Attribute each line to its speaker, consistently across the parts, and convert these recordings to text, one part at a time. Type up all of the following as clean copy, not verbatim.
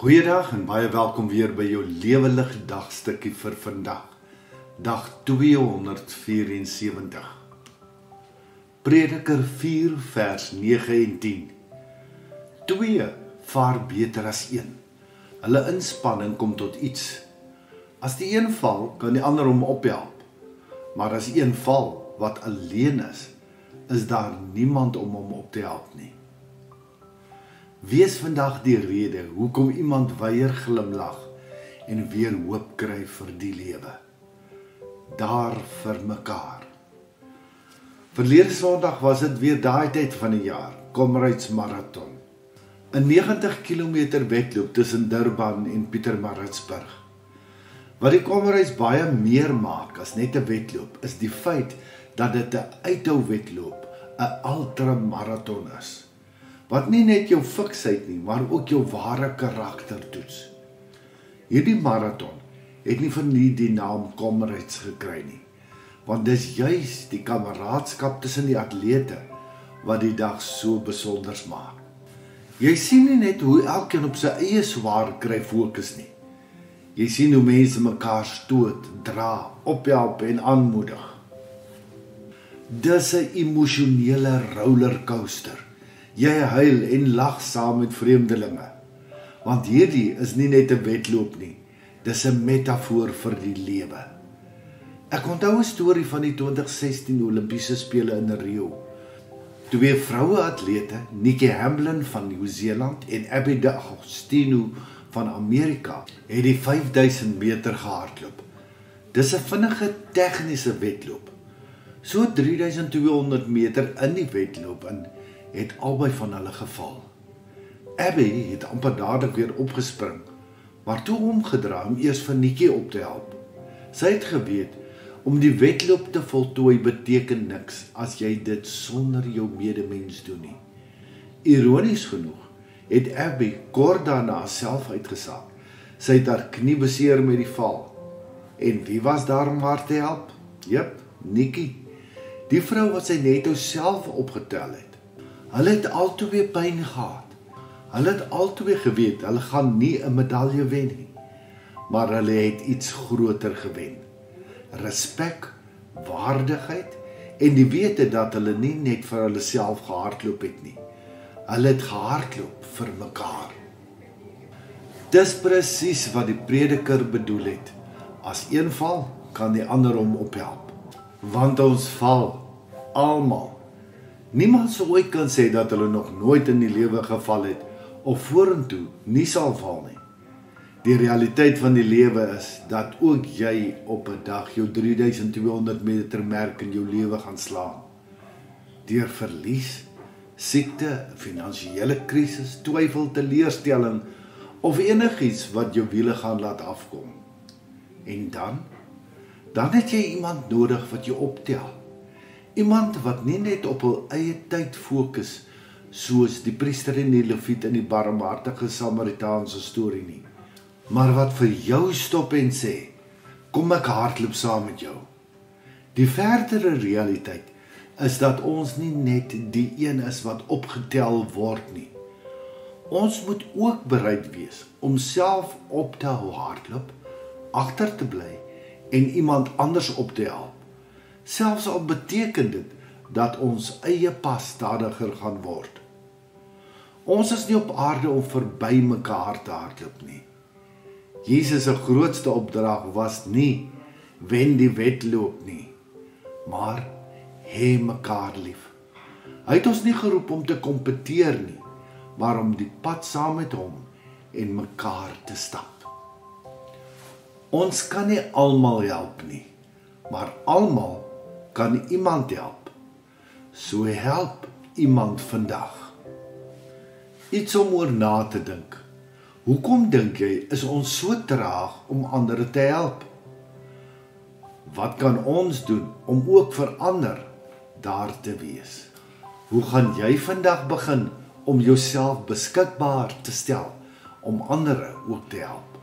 Speaker 1: Goeiedag en baie welkom weer by jou Lewendig dagstukkie vir vandag. Dag 274. Prediker 4 vers 9 en 10. 2 vaar beter as 1. Hulle inspanning kom tot iets. As die een val, kan die ander hom ophelp. Maar as een val wat alleen is daar niemand om hom op te help nie. Wees vandag die rede hoekom iemand weier glimlag en weer hoop kry vir die lewe. Daar vir mekaar. Verlede Sondag was dit weer daai tyd van die jaar, Comrades Marathon. 'n 90 km wedloop tussen Durban en Pietermaritzburg. Wat die Comrades baie meer maak as net 'n wedloop, is die feit dat dit 'n uithou wedloop, 'n ultramarathon is. Wat nie net jou fiksheid nie, maar ook jou ware karakter toets. Hierdie marathon het nie vir nie die naam Comrades gekry nie, want dis juis die kameraadskap tussen die atlete wat die dag so besonders maak. Jy sien nie net hoe elkeen op sy eie swaar kry fokus nie. Jy sien hoe mense mekaar stoot, dra, ophelp en aanmoedig. Dis 'n emosionele rollercoaster. Jy huil en lag saam met vreemdelinge, want hierdie is nie net 'n wedloop nie, dis 'n metafoor vir die lewe. Ek onthou 'n storie van die 2016 Olimpiese Spele in Rio. Twee vroue atlete, Nikki Hamblin van Nieu-Seeland en Abby D'Agostino van Amerika, het die 5000 meter gehardloop. Dis 'n vinnige tegniese wedloop. So 3200 meter in die wedloop het albei van hulle geval. Abby het amper dadelik weer opgespring, maar toe omgedraai om eers vir Nikki op te help. Sy het geweet, om die wedloop te voltooi beteken niks as jy dit sonder jou medemens doen nie. Ironies genoeg het Abby kort daarna self uitgesaak. Sy het haar knie beseer met die val. En wie was daar om haar te help? Jep, Nikki. Die vrou wat sy net self opgetel het. Hulle het albei pyn gehad. Hulle het albei geweet, hulle gaan nie 'n medalje wen nie. Maar hulle het iets groter gewen. Respek, waardigheid en die wete dat hulle nie net vir hulle self gehardloop het nie. Hulle het gehardloop vir mekaar. Dis presies wat die prediker bedoel het. As een val, kan die ander hom ophelp. Want ons val, almal. Niemand sou ooit kan sê dat hulle nog nooit in die lewe geval het of vorentoe nie sal val nie. Die realiteit van die lewe is dat ook jy op 'n dag jou 3200 meter merk in jou lewe gaan slaan. Deur verlies, siekte, finansiële krisis, twyfel, teleurstelling of enigiets wat jou wiele gaan laat afkom. En dan het jy iemand nodig wat jou optel. Iemand wat nie net op hul eie tyd fokus, soos die priester en die leviet in die barmhartige Samaritaanse storie nie, maar wat vir jou stop en sê, kom ek hardloop saam met jou. Die verdere realiteit is dat ons nie net die een is wat opgetel word nie. Ons moet ook bereid wees om self op te hou hardloop, agter te bly en iemand anders op te help. Selfs al beteken dit dat ons eie pas stadiger gaan word. Ons is nie op aarde om verby mekaar te hardloop nie. Jesus se grootste opdrag was nie wen die wedloop nie, maar hê mekaar lief. Hy het ons nie geroep om te kompeteer nie, maar om die pad saam met hom en mekaar te stap. Ons kan nie almal help nie, maar almal kan iemand help. So help iemand vandag. Iets om oor na te dink. Hoekom dink jy is ons so traag om ander te help? Wat kan ons doen om ook vir ander daar te wees? Hoe gaan jy vandag begin om jouself beskikbaar te stel om ander ook te help?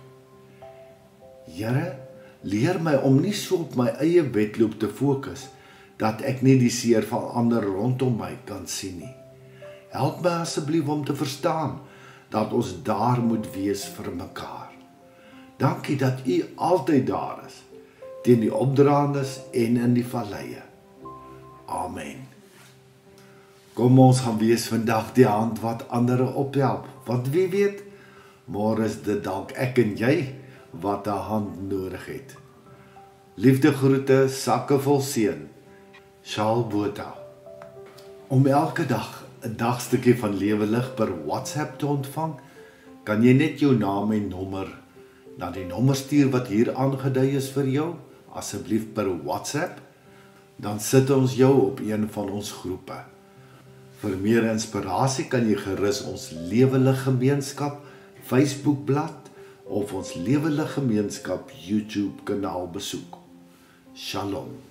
Speaker 1: Here, leer my om nie so op my eie wedloop te fokus dat ek nie die seer van ander rondom my kan sien nie. Help my asseblief om te verstaan dat ons daar moet wees vir mekaar. Dankie dat U altyd daar is, teen die opdraandes en in die valleie. Amen. Kom ons gaan wees vandag die hand wat ander ophelp, want wie weet, môre is dit dalk ek en jy wat 'n hand nodig het. Liefde groete, sakke vol seën. Charles Botha. Om elke dag 'n dagstukkie van Lewe Lig per WhatsApp te ontvang, kan jy net jou naam en nommer na die nommer stuur wat hier aangedui is vir jou, asseblief per WhatsApp, dan sit ons jou op een van ons groepe. Vir meer inspirasie kan jy gerus ons Lewe Lig Gemeenskap Facebookblad of ons Lewe Lig Gemeenskap YouTube kanaal besoek. Shalom.